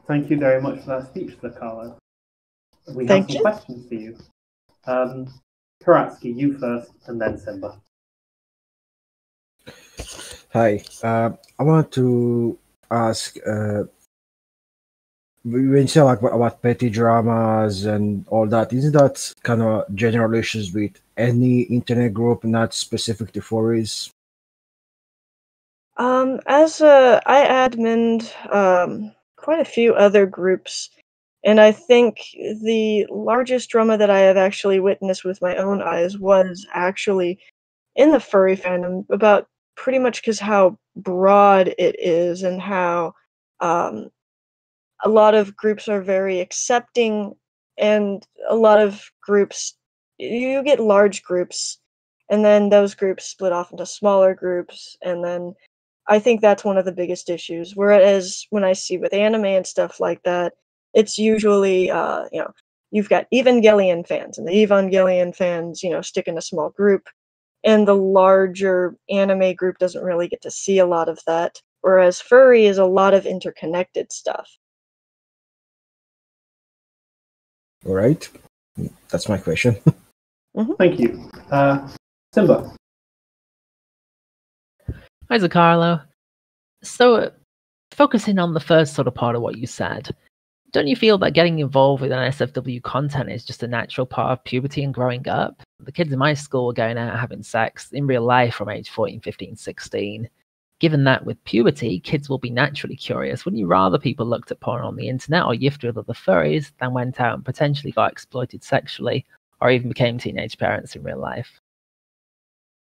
Thank you very much for that speech, Zrcalo. We have Thank some you. questions for you. Karatsky, you first, and then Simba. Hi, I want to ask, when you say like about petty dramas and all that, isn't that kind of general issues with any internet group, not specific to furries? I adminned quite a few other groups, and I think the largest drama that I have actually witnessed with my own eyes was actually in the furry fandom, about pretty much because how broad it is and how um, a lot of groups are very accepting, and a lot of groups, you get large groups, and then those groups split off into smaller groups, and then I think that's one of the biggest issues. Whereas when I see with anime and stuff like that, it's usually you've got Evangelion fans, and the Evangelion fans stick in a small group, and the larger anime group doesn't really get to see a lot of that. Whereas furry is a lot of interconnected stuff. All right, that's my question. Thank you. Simba. Hi, Zrcalo. So, focusing on the first sort of part of what you said, don't you feel that getting involved with NSFW content is just a natural part of puberty and growing up? The kids in my school were going out having sex in real life from age 14, 15, 16. Given that with puberty, kids will be naturally curious. Wouldn't you rather people looked at porn on the internet or yiffed with other furries than went out and potentially got exploited sexually or even became teenage parents in real life?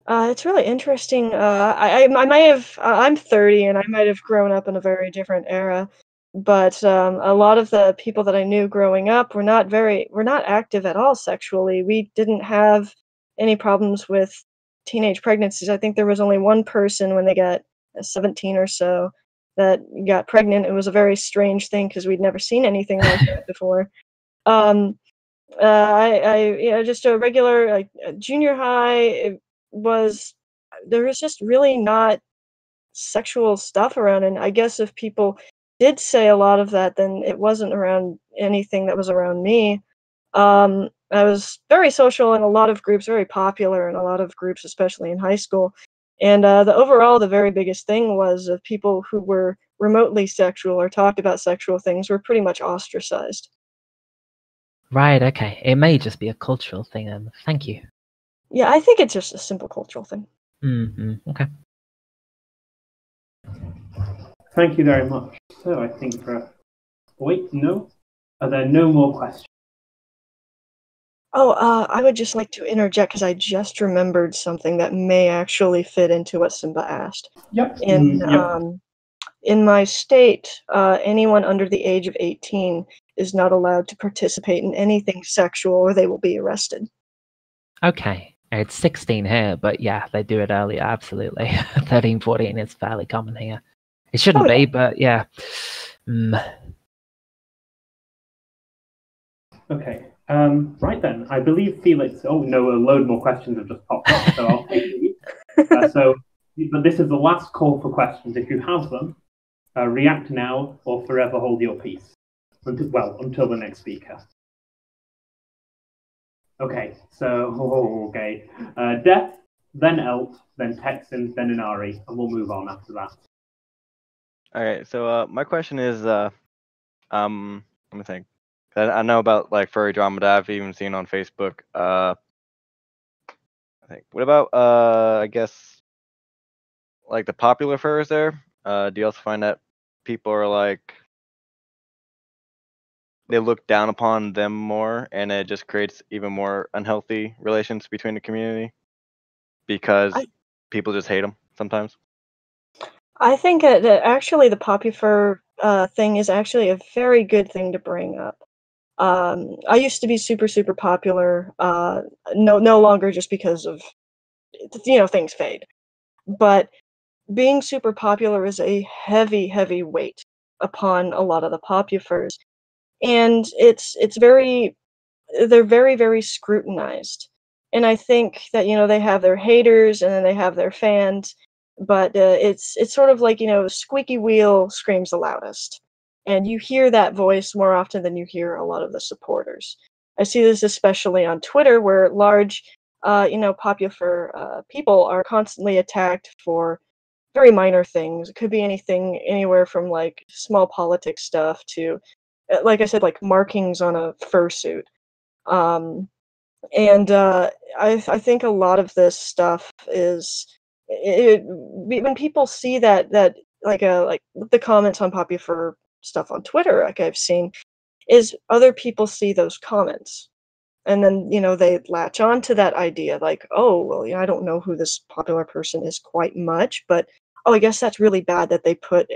It's really interesting. I might have. I'm 30, and I might have grown up in a very different era. But a lot of the people that I knew growing up were not active at all sexually. We didn't have any problems with teenage pregnancies. I think there was only one person when they got 17 or so that got pregnant. It was a very strange thing because we'd never seen anything like that before. Just a regular junior high there was just really not sexual stuff around, and I guess if people did say a lot of that, then it wasn't around anything that was around me. I was very social in a lot of groups, very popular in a lot of groups, especially in high school. And the very biggest thing was people who were remotely sexual or talked about sexual things were pretty much ostracized. Right, okay. It may just be a cultural thing then. Thank you. Yeah, I think it's just a simple cultural thing. Okay. Thank you very much. So I think wait, no? Are there no more questions? Oh, I would just like to interject because I just remembered something that may actually fit into what Simba asked. Yep. In my state, anyone under the age of 18 is not allowed to participate in anything sexual or they will be arrested. Okay. It's 16 here, but yeah, they do it earlier, absolutely. 13, 14 is fairly common here. It shouldn't be, but yeah. Okay. Right then, I believe Felix. Oh no, a load more questions have just popped up, so I'll take these. But this is the last call for questions. If you have them, react now or forever hold your peace. Until the next speaker. Okay. So Death, then Elt, then Texan, then Inari, and we'll move on after that. All right. So my question is, let me think. I know about like furry drama that I've even seen on Facebook. I think. What about I guess like the popular furries there? Do you also find that people are like they look down upon them more, and it just creates even more unhealthy relations between the community because people just hate them sometimes? I think that actually the popular thing is actually a very good thing to bring up. I used to be super, super popular, no longer just because of, things fade. But being super popular is a heavy, heavy weight upon a lot of the popufers. And they're very, very scrutinized. And I think that, they have their haters and then they have their fans, but it's sort of like, squeaky wheel screams the loudest. and you hear that voice more often than you hear a lot of the supporters. I see this especially on Twitter, where large, popular people are constantly attacked for very minor things. It could be anything, anywhere from like small politics stuff to, like I said, like markings on a fursuit. Um, and I think a lot of this stuff is when people see that like the comments on popular stuff on Twitter, like I've seen, is other people see those comments. And then, they latch on to that idea like, oh, well, I don't know who this popular person is quite much, but oh, I guess that's really bad that they put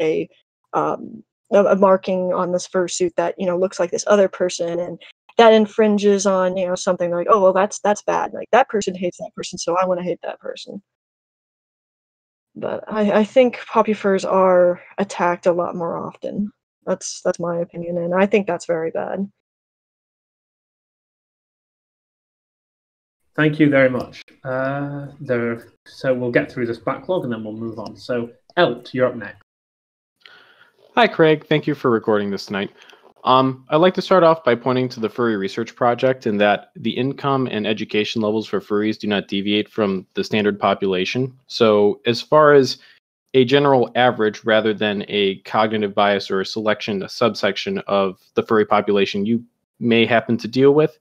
um, a marking on this fursuit that, looks like this other person, and that infringes on, something like, oh, well, that's bad. Like that person hates that person, so I want to hate that person. But I think popufurs are attacked a lot more often. That's my opinion, and I think that's very bad. Thank you very much. So we'll get through this backlog and then we'll move on. So, Elt, you're up next. Hi, Craig. Thank you for recording this tonight. I'd like to start off by pointing to the Furry Research Project in that the income and education levels for furries do not deviate from the standard population. So as far as a general average rather than a cognitive bias or a subsection of the furry population you may happen to deal with,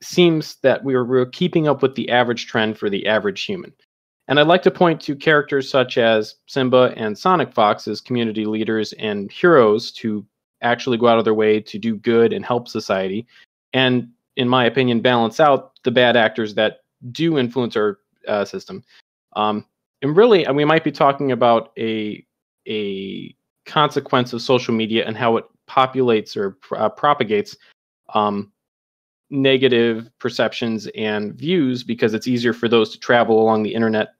seems that we're keeping up with the average trend for the average human. And I'd like to point to characters such as Simba and Sonic Fox as community leaders and heroes to actually go out of their way to do good and help society, and, in my opinion, balance out the bad actors that do influence our system. And really, we might be talking about a consequence of social media and how it populates or propagates negative perceptions and views, because it's easier for those to travel along the internet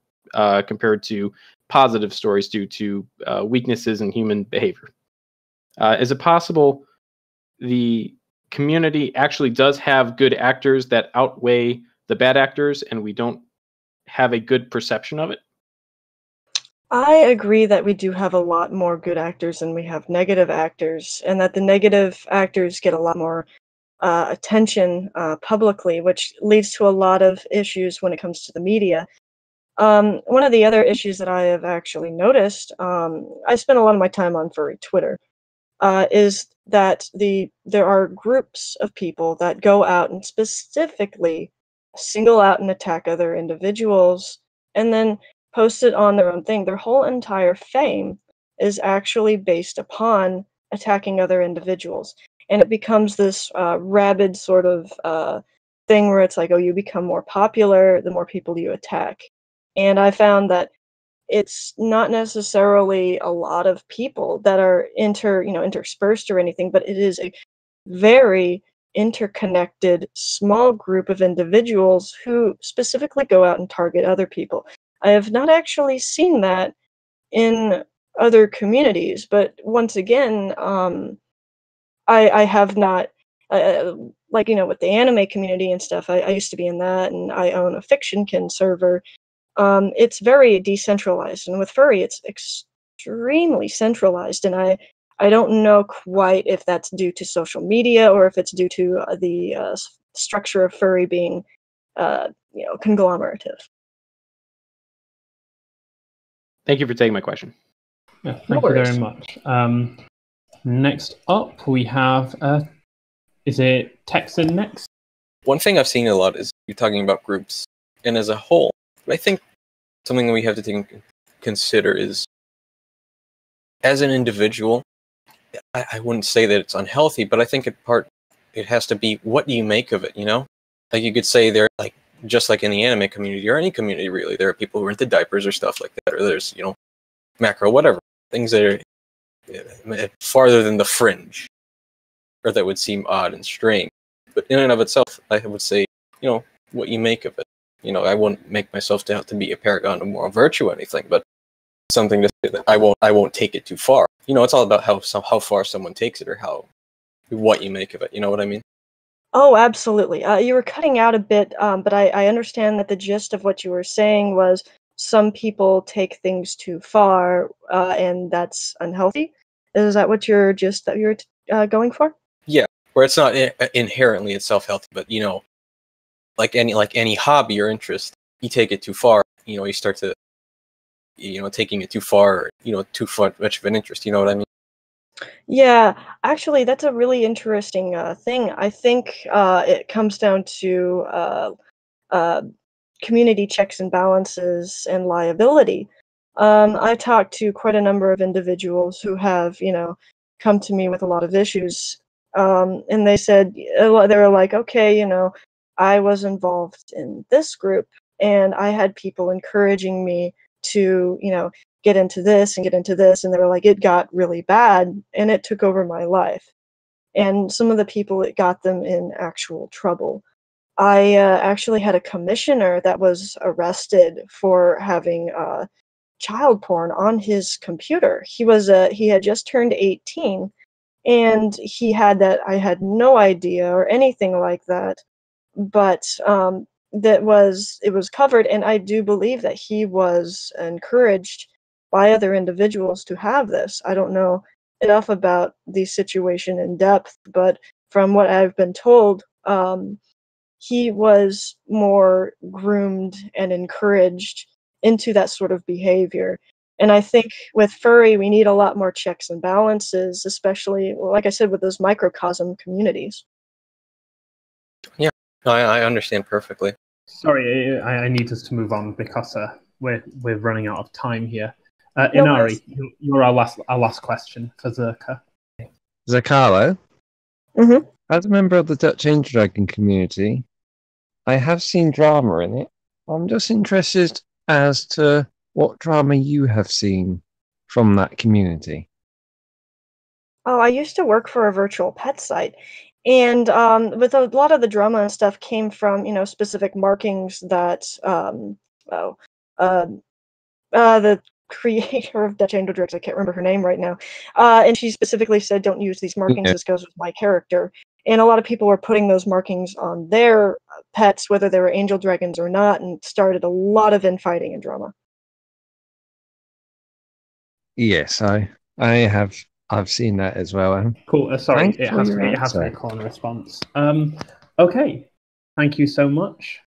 compared to positive stories due to weaknesses in human behavior. Is it possible the community actually does have good actors that outweigh the bad actors and we don't have a good perception of it? I agree that we do have a lot more good actors than we have negative actors, and that the negative actors get a lot more attention publicly, which leads to a lot of issues when it comes to the media. One of the other issues that I have actually noticed, I spend a lot of my time on furry Twitter, is that there are groups of people that go out and specifically single out and attack other individuals, and then post it on their own thing. Their whole entire fame is actually based upon attacking other individuals, and it becomes this rabid sort of thing where it's like, oh, you become more popular the more people you attack. And I found that it's not necessarily a lot of people that are interspersed or anything, but it is a very interconnected small group of individuals who specifically go out and target other people. I have not actually seen that in other communities, but once again, I have not, like, with the anime community and stuff, I used to be in that, and I own a Fictionkin server. It's very decentralized, and with furry, it's extremely centralized, and I don't know quite if that's due to social media or if it's due to the structure of furry being, conglomerative. Thank you for taking my question. Yeah, thank you very much. Next up, we have, is it Texan next? One thing I've seen a lot is you're talking about groups and as a whole. But I think something that we have to consider is, as an individual, I wouldn't say that it's unhealthy, but I think it has to be, what do you make of it, Like you could say they're like, just like in the anime community or any community really, there are people who are into diapers or stuff like that, or there's, macro, whatever, things that are farther than the fringe, or that would seem odd and strange. But in and of itself, I would say, what you make of it. I wouldn't make myself out to be a paragon of moral virtue or anything, but something to say that I won't take it too far. It's all about how far someone takes it, or what you make of it. You know what I mean? Oh, absolutely. You were cutting out a bit, but I understand that the gist of what you were saying was some people take things too far, and that's unhealthy. Is that what you're going for? Yeah, where it's not inherently itself healthy, but like any hobby or interest, you take it too far. You start to, taking it too far. Too far much of an interest. You know what I mean? Yeah, actually, that's a really interesting thing. I think it comes down to uh, community checks and balances and liability. I've talked to quite a number of individuals who have, come to me with a lot of issues, and they said they were like, okay, I was involved in this group, and I had people encouraging me to, get into this and get into this, and they were like, it got really bad, and it took over my life. And some of the people, it got them in actual trouble. I actually had a commissioner that was arrested for having child porn on his computer. He had just turned 18, and he had that. I had no idea or anything like that, but it was covered, and I do believe that he was encouraged by other individuals to have this. I don't know enough about the situation in depth, but from what I've been told, he was more groomed and encouraged into that sort of behavior. And I think with furry, we need a lot more checks and balances, especially, well, like I said, with those microcosm communities. Yeah, I understand perfectly. Sorry, I need us to move on because we're running out of time here. No Inari, worries. you're our last question for Zrcalo. Zrcalo, Mm-hmm. as a member of the Dutch Angel Dragon community, I have seen drama in it. I'm just interested as to what drama you have seen from that community. Oh, I used to work for a virtual pet site, and with a lot of the drama and stuff came from specific markings that oh, uh, the creator of Dutch Angel Drugs, I can't remember her name right now, and she specifically said, "Don't use these markings. Yeah. This goes with my character." And a lot of people were putting those markings on their pets, whether they were angel dragons or not, and started a lot of infighting and drama. Yes, I've seen that as well. Cool. Sorry, Thanks it for has your to be a answer. call and response. Okay. Thank you so much.